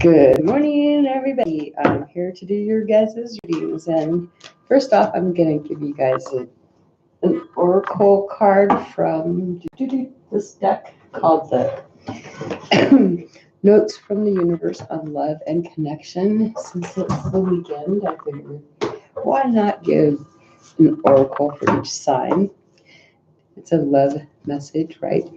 Good morning, everybody. I'm here to do your guys' readings. And first off, I'm going to give you guys an oracle card from this deck called the Notes from the Universe on Love and Connection. Since it's the weekend, I figured why not give an oracle for each sign? It's a love message, right?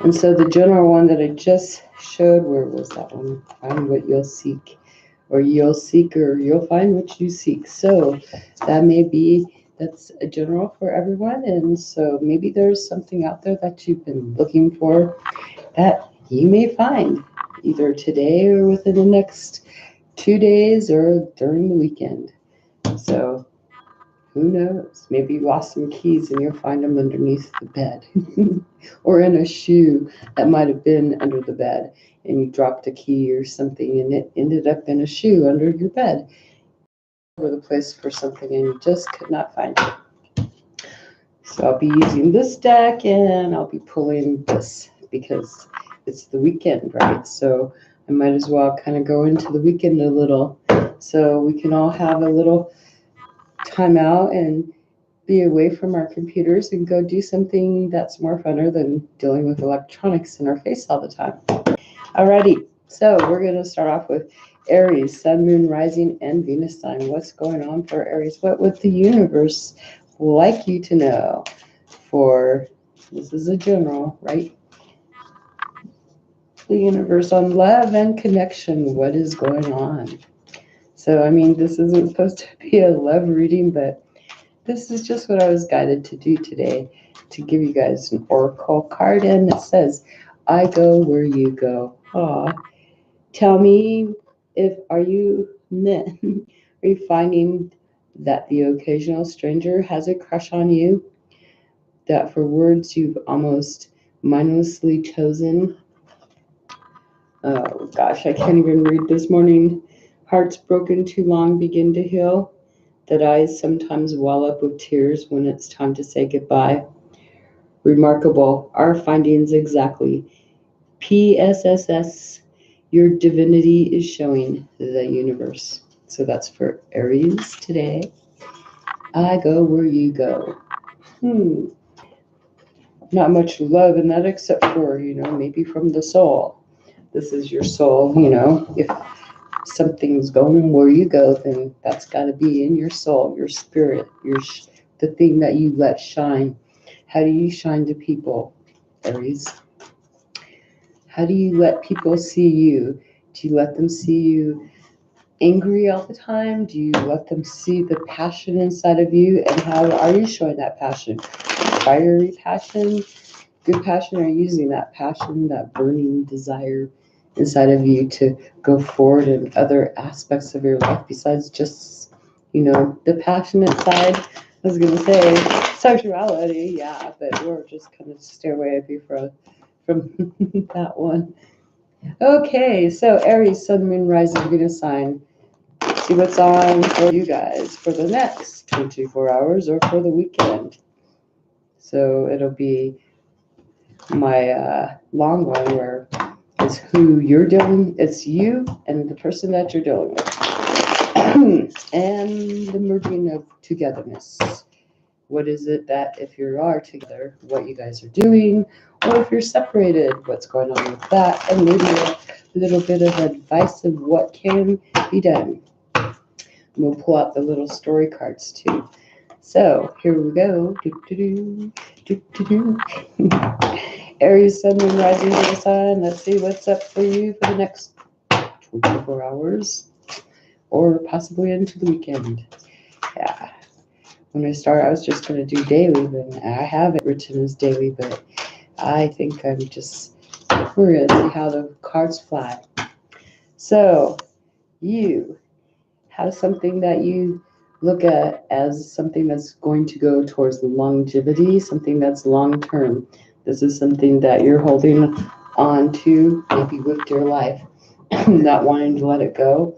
And so the general one that I just showed, where was that one? Find what you'll seek, or you'll seek, or you'll find what you seek. So that's a general for everyone. And so maybe there's something out there that you've been looking for that you may find either today or within the next 2 days or during the weekend. So who knows? Maybe you lost some keys and you'll find them underneath the bed or in a shoe that might have been under the bed, and you dropped a key or something and it ended up in a shoe under your bed. Over the place for something and you just could not find it. So I'll be using this deck and I'll be pulling this because it's the weekend, right? So I might as well kind of go into the weekend a little so we can all have a little time out and be away from our computers and go do something that's more funner than dealing with electronics in our face all the time. Alrighty, so we're going to start off with Aries, Sun, Moon, Rising, and Venus sign. What's going on for Aries? What would the universe like you to know? For this is a general, right? The universe on love and connection. What is going on? So, I mean, this isn't supposed to be a love reading, but this is just what I was guided to do today, to give you guys an oracle card, and it says, I go where you go. Aw. Tell me, are you finding that the occasional stranger has a crush on you? That for words you've almost mindlessly chosen? Oh gosh, I can't even read this morning. Hearts broken too long begin to heal. That eyes sometimes well up with tears when it's time to say goodbye. Remarkable, our findings exactly. PSSS, your divinity is showing the universe. So that's for Aries today. I go where you go. Not much love in that except for, maybe from the soul. This is your soul, if something's going where you go, then that's got to be in your soul, your spirit, the thing that you let shine. How do you shine to people, Aries? How do you let people see you? Do you let them see you angry all the time? Do you let them see the passion inside of you? And how are you showing that passion? Fiery passion, good passion, or using that passion, that burning desire inside of you to go forward in other aspects of your life besides just, the passionate side? I was going to say sexuality, yeah, but we're just kind of stay away from that one. Okay, so Aries, Sun, Moon, Rising, Venus sign. See what's on for you guys for the next 24 hours or for the weekend. So it'll be my long one where it's who you're dealing, it's you and the person that you're dealing with. And the merging of togetherness. What is it that if you are together, what you guys are doing, or if you're separated, what's going on with that, and maybe a little bit of advice of what can be done. And we'll pull out the little story cards too. So here we go. Aries, Sun, Moon, Rising, Venus sign. Let's see what's up for you for the next 24 hours, or possibly into the weekend. Yeah. When I start, I was just going to do daily, but I have it written as daily, but I think we're going to see how the cards fly. So you have something that you look at as something that's going to go towards longevity, something that's long term. This is something that you're holding on to, maybe with your life, not wanting to let it go.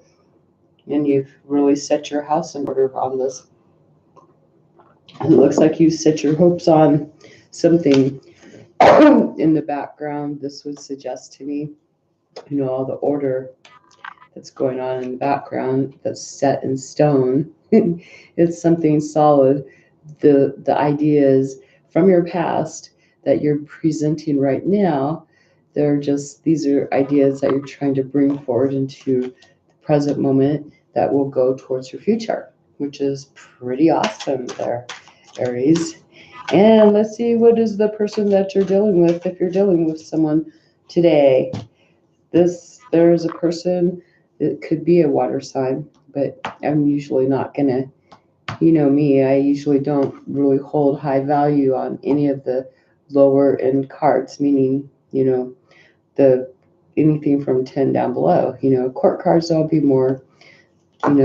And you've really set your house in order on this. And it looks like you set your hopes on something in the background. This would suggest to me all the order that's going on in the background that's set in stone. It's something solid. The ideas from your past that you're presenting right now, these are ideas that you're trying to bring forward into the present moment that will go towards your future, which is pretty awesome there, Aries. And let's see, what is the person that you're dealing with? If you're dealing with someone today, there's a person, it could be a water sign, but I'm usually not gonna, me, I usually don't really hold high value on any of the lower end cards, meaning, the anything from 10 down below. Court cards, I'll be more,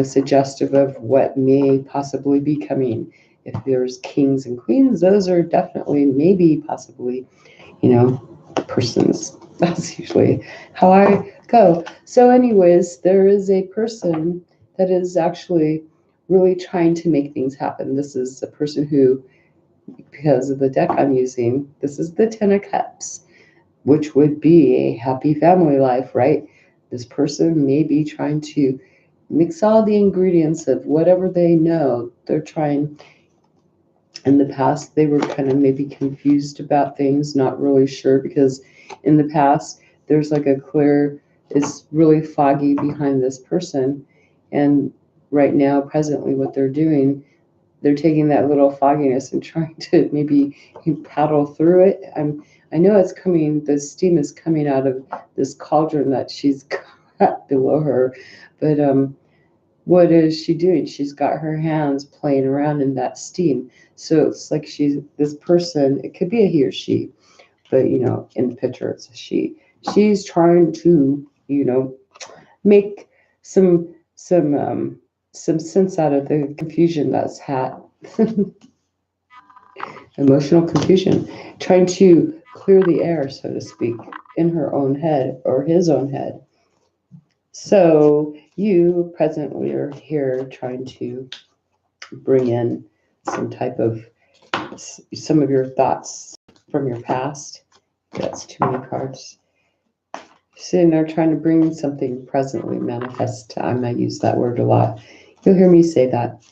suggestive of what may possibly be coming. If there's kings and queens, those are definitely, maybe, possibly, persons. That's usually how I go. So, anyways, there is a person that is actually really trying to make things happen. This is a person who, because of the deck I'm using, this is the Ten of Cups, which would be a happy family life, right? This person may be trying to mix all the ingredients of whatever they know. They're trying, in the past, they were kind of maybe confused about things, not really sure, because in the past, there's like a clear, it's really foggy behind this person. And right now, presently, what they're doing, they're taking that little fogginess and trying to maybe paddle through it. I know it's coming, the steam is coming out of this cauldron that she's got below her, but what is she doing? She's got her hands playing around in that steam. So it's like this person, it could be a he or she, but in the picture it's a she. She's trying to, make some sense out of the confusion that's had. Emotional confusion, trying to clear the air, so to speak, in her own head or his own head. So you presently are here trying to bring in some of your thoughts from your past. That's too many cards. Sitting there trying to bring something presently manifest. I might use that word a lot. You'll hear me say that.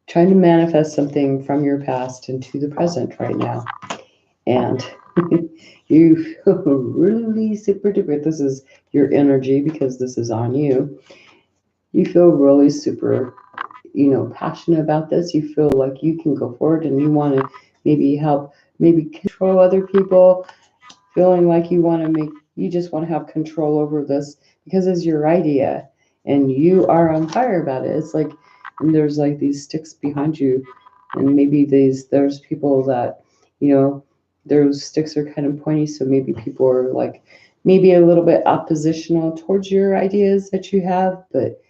Trying to manifest something from your past into the present right now. And you feel really super duper. This is your energy because this is on you. You feel really super, passionate about this. You feel like you can go forward and you want to maybe help, maybe control other people, feeling like you just want to have control over this because it's your idea and you are on fire about it. It's like, and there's like these sticks behind you, and maybe there's people that, those sticks are kind of pointy, so maybe people are like, maybe a little bit oppositional towards your ideas that you have, but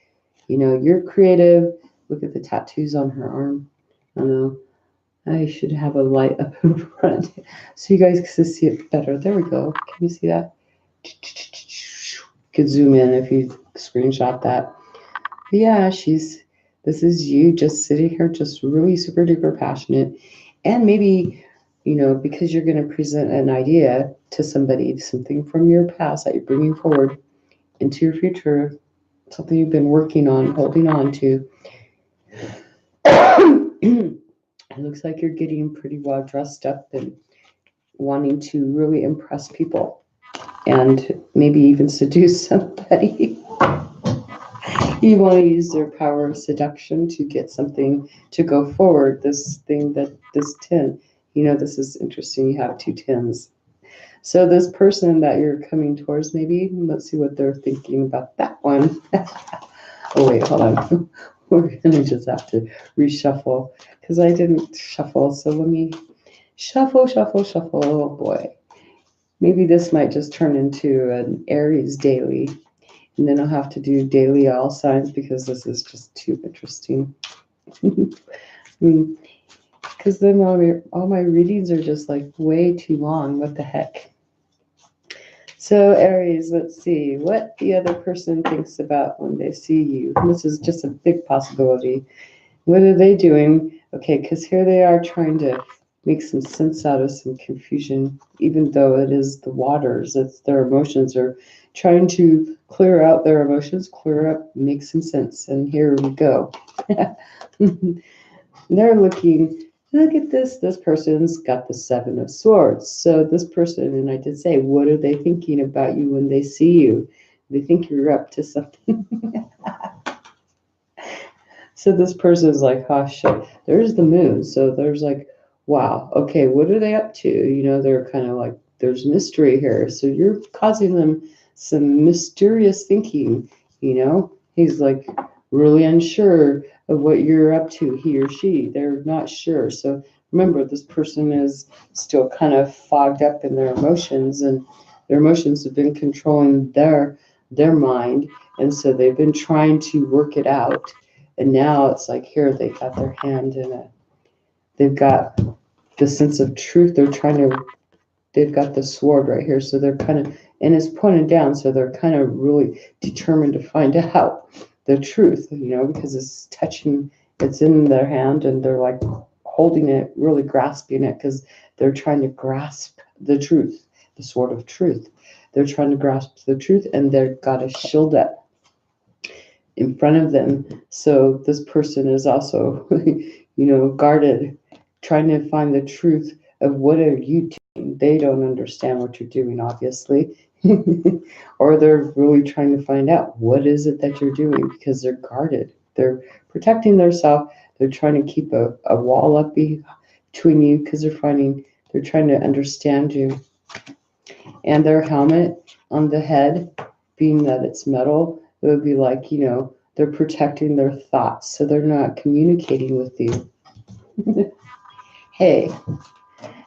you're creative. Look at the tattoos on her arm. I don't know. I should have a light up in front so you guys can see it better. There we go. Can you see that? You could zoom in if you screenshot that. But yeah, this is you just sitting here, just really super duper passionate. And maybe, because you're going to present an idea to somebody, something from your past that you're bringing forward into your future, something you've been working on, holding on to. It looks like you're getting pretty well dressed up and wanting to really impress people and maybe even seduce somebody. You want to use their power of seduction to get something to go forward. This 10, this is interesting. You have 2 10s. So this person that you're coming towards, maybe, let's see what they're thinking about that one. Oh, wait, hold on. We're going to just have to reshuffle because I didn't shuffle. So let me shuffle, shuffle, shuffle. Oh, boy. Maybe this might just turn into an Aries daily. And then I'll have to do daily all signs because this is just too interesting. Because then all my readings are just like way too long. What the heck? So Aries, let's see what the other person thinks about when they see you. This is just a big possibility. What are they doing? Okay, because here they are trying to make some sense out of some confusion, even though it is the waters. It's their emotions are trying to clear out their emotions, clear up, make some sense. And here we go. They're looking, look at this. This person's got the Seven of Swords. So this person, and I did say, what are they thinking about you when they see you? They think you're up to something. So this person is like, oh shit, there's the moon. So there's like, wow, okay, what are they up to? You know, they're kind of like, there's mystery here. So you're causing them some mysterious thinking, you know? He's like really unsure of what you're up to, he or she. They're not sure. So remember, this person is still kind of fogged up in their emotions, and their emotions have been controlling their mind. And so they've been trying to work it out, and now it's like here they got their hand in it. They've got the sense of truth. They've got the sword right here. So they're kind of, and it's pointed down. So they're kind of really determined to find out the truth, you know, because it's touching, it's in their hand and they're like holding it, really grasping it because they're trying to grasp the truth, the sword of truth. They're trying to grasp the truth and they've got a shield up in front of them. So this person is also, you know, guarded, trying to find the truth of what are you doing. They don't understand what you're doing, obviously. Or they're really trying to find out what is it that you're doing because they're guarded. They're protecting themselves. They're trying to keep a wall up between you because they're trying to understand you. And their helmet on the head, being that it's metal, it would be like, you know, they're protecting their thoughts so they're not communicating with you. Hey,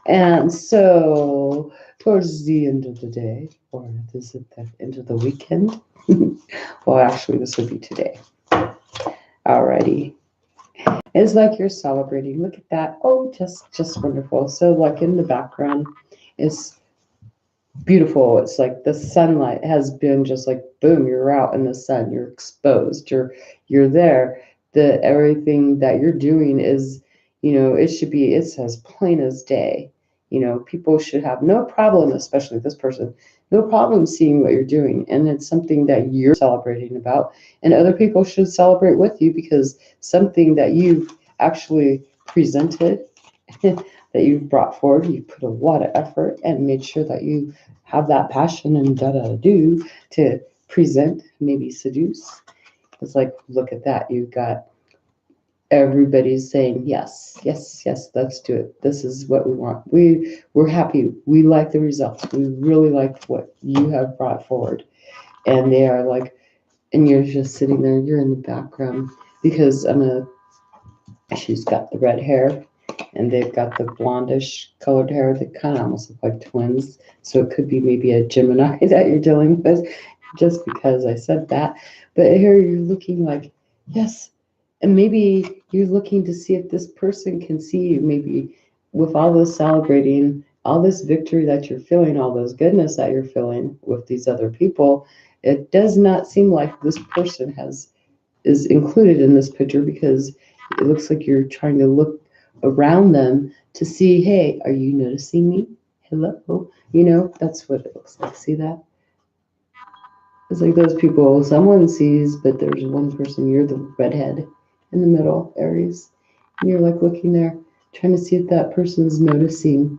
and so towards the end of the day, or is it the end of the weekend? Well, actually, this would be today. Alrighty. It's like you're celebrating. Look at that. Oh, just wonderful. So like in the background is beautiful. It's like the sunlight has been just like boom, you're out in the sun, you're exposed, you're there. The everything that you're doing is, you know, it should be, it's as plain as day. You know, people should have no problem, especially this person, no problem seeing what you're doing. And it's something that you're celebrating about. And other people should celebrate with you because something that you've actually presented, that you've brought forward, you put a lot of effort and made sure that you have that passion and do to present, maybe seduce. It's like, look at that. You've got everybody's saying, yes, yes, yes, let's do it. This is what we want. We're happy. We like the results. We really like what you have brought forward. And they are like, and you're just sitting there, you're in the background because she's got the red hair and they've got the blondish colored hair that kind of almost look like twins. So it could be maybe a Gemini that you're dealing with just because I said that. But here you're looking like, yes. And maybe you're looking to see if this person can see you. Maybe with all this celebrating, all this victory that you're feeling, all this goodness that you're feeling with these other people, it does not seem like this person is included in this picture because it looks like you're trying to look around them to see, hey, are you noticing me? Hello? You know, that's what it looks like. See that? It's like those people someone sees, but there's one person, you're the redhead in the middle, Aries. And you're like looking there, trying to see if that person's noticing.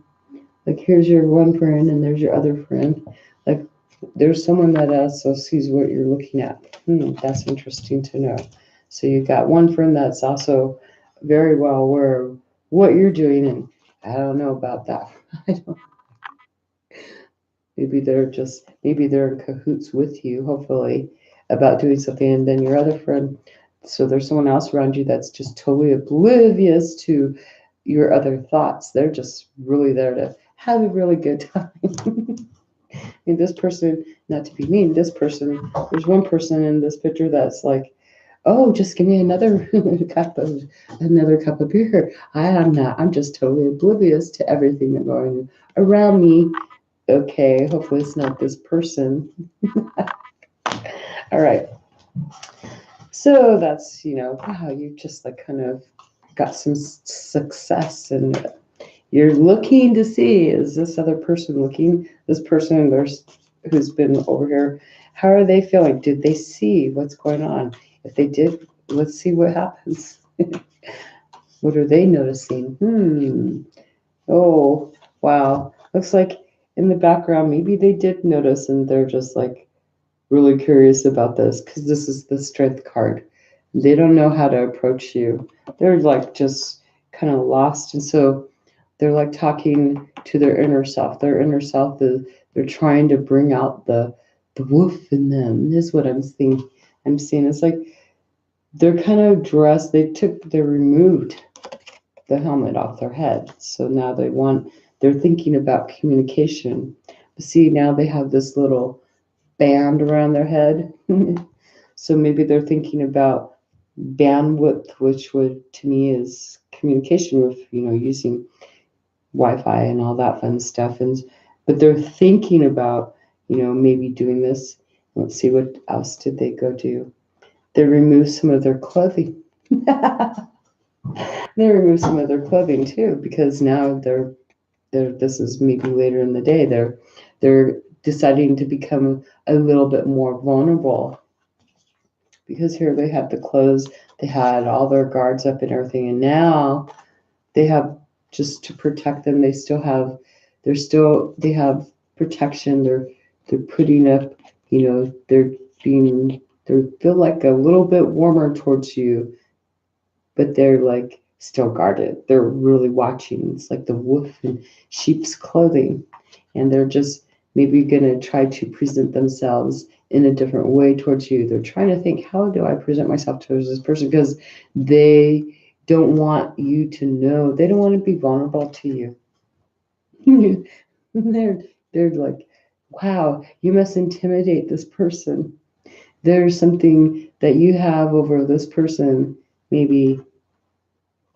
Like here's your one friend and there's your other friend. Like there's someone that also sees what you're looking at. That's interesting to know. So you've got one friend that's also very well aware of what you're doing, and I don't know about that. I don't. Maybe they're in cahoots with you, hopefully, about doing something, and then your other friend. So there's someone else around you that's just totally oblivious to your other thoughts. They're just really there to have a really good time. I mean, this person, not to be mean, there's one person in this picture that's like, oh, just give me another another cup of beer. I'm just totally oblivious to everything that's going around me. Okay, hopefully it's not this person. All right. So that's, wow, you just like kind of got some success and you're looking to see, is this other person looking? This person, there's who's been over here, how are they feeling? Did they see what's going on? If they did, let's see what happens. What are they noticing? Oh, wow. Looks like in the background, maybe they did notice and they're just like really curious about this because this is the strength card. They don't know how to approach you. They're like just kind of lost. And so they're like talking to their inner self. Their inner self is, they're trying to bring out the wolf in them, is what I'm seeing. I'm seeing it's like they're kind of dressed, they removed the helmet off their head. So now they're thinking about communication. But see, now they have this little band around their head. So maybe they're thinking about bandwidth, which would to me is communication with, using Wi-Fi and all that fun stuff. But they're thinking about, maybe doing this. Let's see, what else did they go do? They removed some of their clothing. They removed some of their clothing too, because now this is maybe later in the day. They're deciding to become a little bit more vulnerable because here they had the clothes, they had all their guards up and everything, and now they have, just to protect them, they have protection. They're putting up, they feel like a little bit warmer towards you, but they're like still guarded. They're really watching. It's like the wolf in sheep's clothing. And they're just maybe going to try to present themselves in a different way towards you. They're trying to think, how do I present myself towards this person? Because they don't want you to know. They don't want to be vulnerable to you. they're like, wow, you must intimidate this person. There's something that you have over this person. Maybe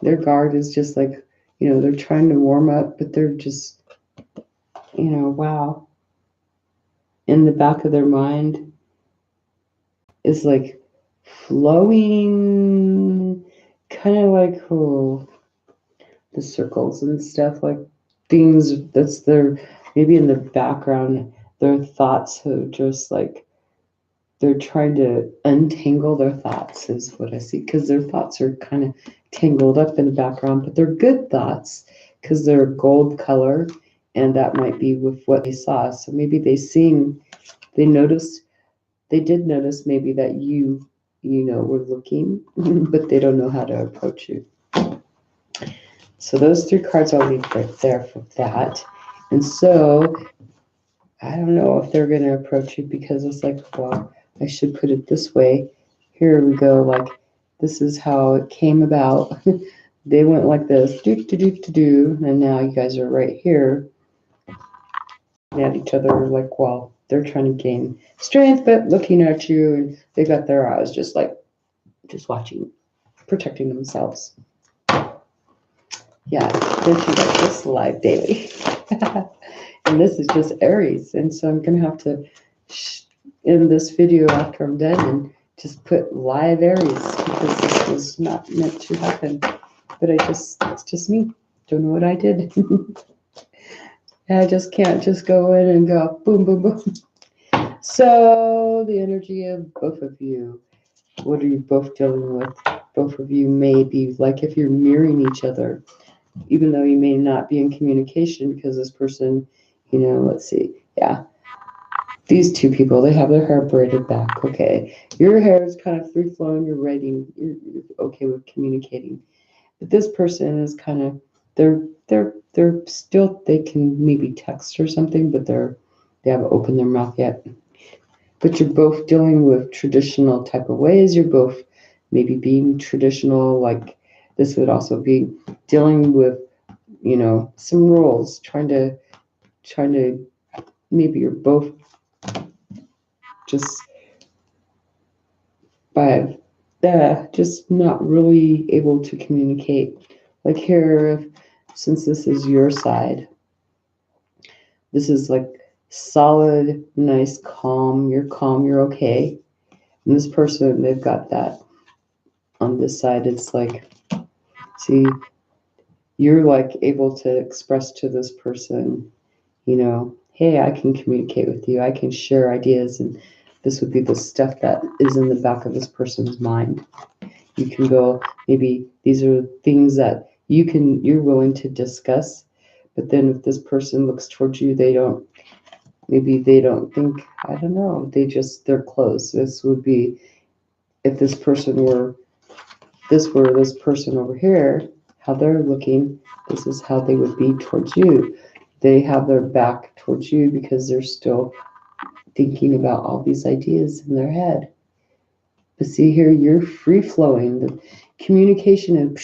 their guard is just like, they're trying to warm up, but they're just, wow. In the back of their mind is like flowing, kind of like, the circles and stuff, like things that's their, maybe in the background, their thoughts are just like, they're trying to untangle their thoughts, is what I see, because their thoughts are kind of tangled up in the background, but they're good thoughts because they're gold color, and that might be with what they saw. So maybe they noticed, they did notice maybe that were looking, but they don't know how to approach you. So those three cards I'll leave right there for that. And so I don't know if they're going to approach you because it's like, well, I should put it this way. Here we go. Like, this is how it came about. They went like this, do, do, do, do, do, and now you guys are right here at each other like, well, they're trying to gain strength, but looking at you, and they got their eyes just watching, protecting themselves. Yeah, don't you like this live daily? And this is just Aries, and so I'm gonna have to end this video after I'm done and just put live Aries because this was not meant to happen. But it's just me. Don't know what I did. I just can't just go in and go boom, boom, boom. So the energy of both of you. What are you both dealing with? Both of you may be like, if you're mirroring each other, even though you may not be in communication, because this person, let's see, yeah. These two people, they have their hair braided back. Okay. Your hair is kind of free flowing, you're okay with communicating. But this person is kind of, they're still, they can maybe text or something, but they haven't opened their mouth yet. But you're both dealing with traditional type of ways. You're both maybe being traditional, like this would also be dealing with, some rules, trying to, maybe you're both just by just not really able to communicate. Like here, since this is your side, this is like solid, nice, calm. You're calm, you're okay. And this person, they've got that on this side. It's like, see, you're like able to express to this person, hey, I can communicate with you. I can share ideas. And this would be the stuff that is in the back of this person's mind. You can go, maybe these are things that you're willing to discuss. But then if this person looks towards you, maybe they don't think, I don't know, they're closed. This would be, if this were this person over here, how they're looking, this is how they would be towards you. They have their back towards you because they're still thinking about all these ideas in their head. But see here, you're free flowing. The communication and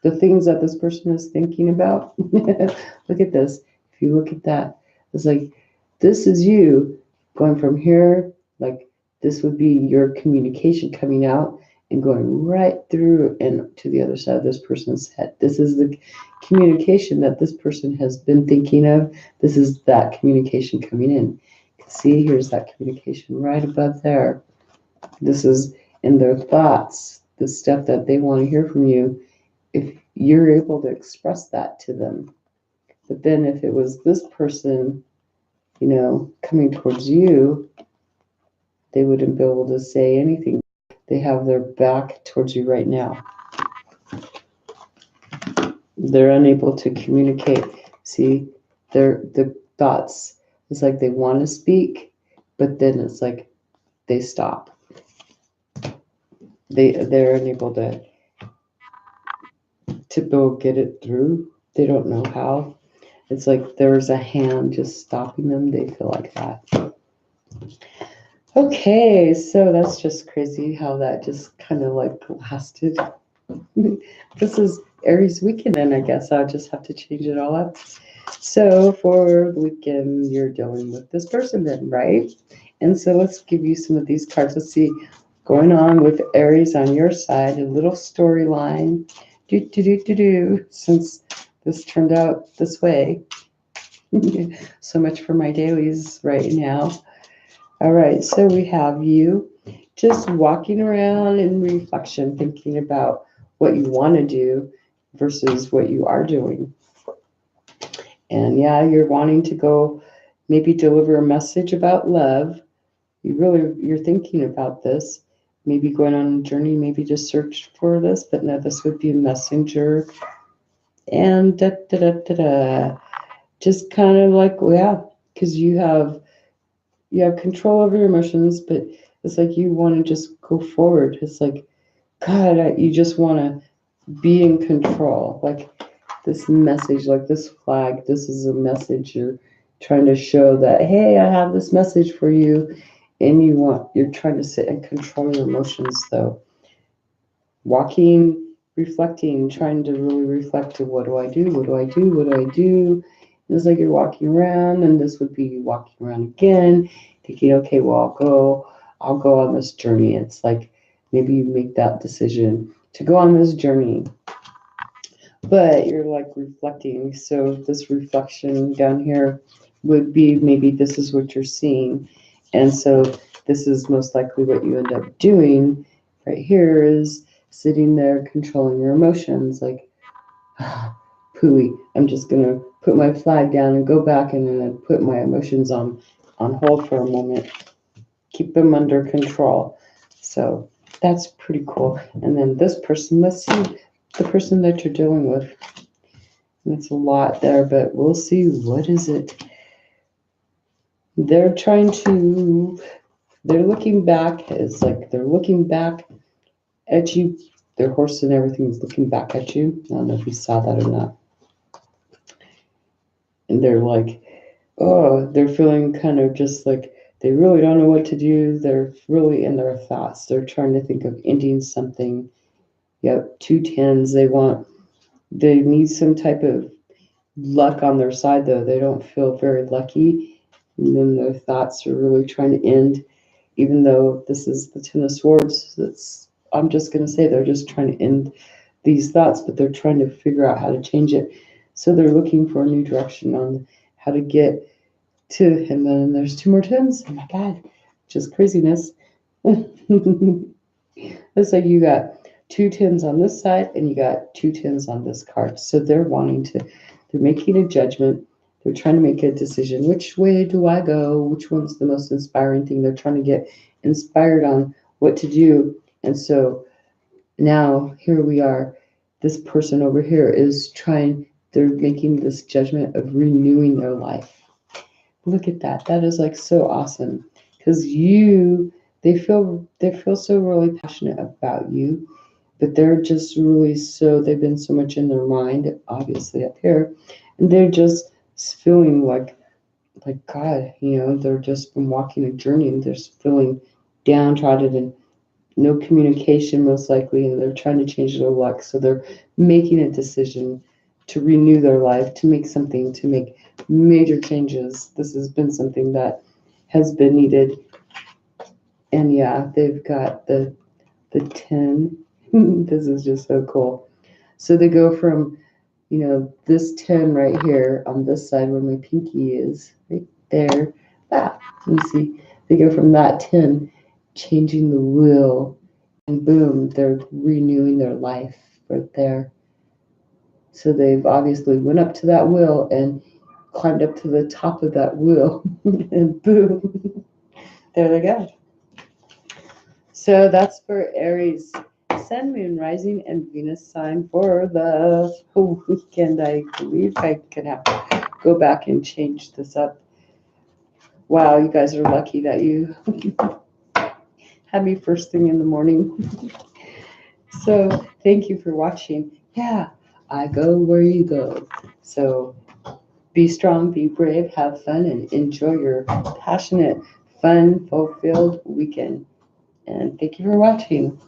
the things that this person is thinking about. Look at this. If you look at that, it's like this is you going from here, like this would be your communication coming out and going right through and to the other side of this person's head. This is the communication that this person has been thinking of. This is that communication coming in. See, here's that communication right above there. This is in their thoughts, the stuff that they want to hear from you, if you're able to express that to them. But then if it was this person, coming towards you, they wouldn't be able to say anything. They have their back towards you right now. They're unable to communicate. See, the thoughts, it's like they want to speak, but then it's like they stop. They're unable to go get it through. They don't know how. It's like there's a hand just stopping them. They feel like that. Okay, so that's just crazy how that just kind of like lasted. This is Aries weekend, and I guess I'll just have to change it all up. So for the weekend, you're dealing with this person then, right? And so let's give you some of these cards. Let's see going on with Aries on your side, a little storyline. Since this turned out this way. So much for my dailies right now. All right, so we have you just walking around in reflection, thinking about what you want to do versus what you are doing. And yeah, you're wanting to go maybe deliver a message about love. You're thinking about this, maybe going on a journey, maybe just search for this, but no, this would be a messenger. And just kind of like, yeah, because you have control over your emotions, but it's like you want to just go forward. It's like, God, you just want to be in control. Like this message, like this flag, this is a message you're trying to show that, hey, I have this message for you. And you're trying to sit and control your emotions though. Walking, reflecting, trying to really reflect to what do I do? What do I do? What do I do? It's like you're walking around, and this would be you walking around again, thinking, okay, well, I'll go on this journey. It's like maybe you make that decision to go on this journey, but you're like reflecting. So this reflection down here would be maybe this is what you're seeing, and so this is most likely what you end up doing. Right here is sitting there controlling your emotions, like pooey, I'm just gonna put my flag down and go back and then put my emotions on hold for a moment, keep them under control. So that's pretty cool. And then this person, let's see the person that you're dealing with. It's a lot there, but we'll see. What is it? They're looking back. It's like they're looking back at you. Their horse and everything is looking back at you. I don't know if you saw that or not. And they're like, oh, they're feeling kind of just like they really don't know what to do. They're really in their thoughts. They're trying to think of ending something. Yep, 2 tens. They need some type of luck on their side, though. They don't feel very lucky. And then their thoughts are really trying to end, even though this is the Ten of Swords. I'm just going to say they're just trying to end these thoughts, but they're trying to figure out how to change it. So they're looking for a new direction on how to get to him. And there's 2 more 10s. Oh my God, just craziness. Looks like you got 2 10s on this side and you got 2 10s on this card. So they're making a judgment. They're trying to make a decision. Which way do I go? Which one's the most inspiring thing? They're trying to get inspired on what to do. And so now here we are. This person over here is trying, they're making this judgment of renewing their life. Look at that. That is like so awesome. Because they feel so really passionate about you, but they're just really so they've been so much in their mind, obviously up here, and they're just feeling like God, they're just been walking a journey and they're just feeling downtrodden and no communication most likely, and they're trying to change their luck. So they're making a decision to renew their life, to make major changes. This has been something that has been needed. And yeah, they've got the 10. This is just so cool. So they go from, this 10 right here on this side where my pinky is, right there. That, you see, they go from that 10, changing the will, and boom, they're renewing their life right there. So they've obviously went up to that wheel and climbed up to the top of that wheel, and boom, there they go. So that's for Aries, Sun, Moon, Rising, and Venus sign for the whole weekend. I believe I could have to go back and change this up. Wow, you guys are lucky that you had me first thing in the morning. So thank you for watching. Yeah, I go where you go. So be strong, be brave, have fun, and enjoy your passionate, fun, fulfilled weekend. And thank you for watching.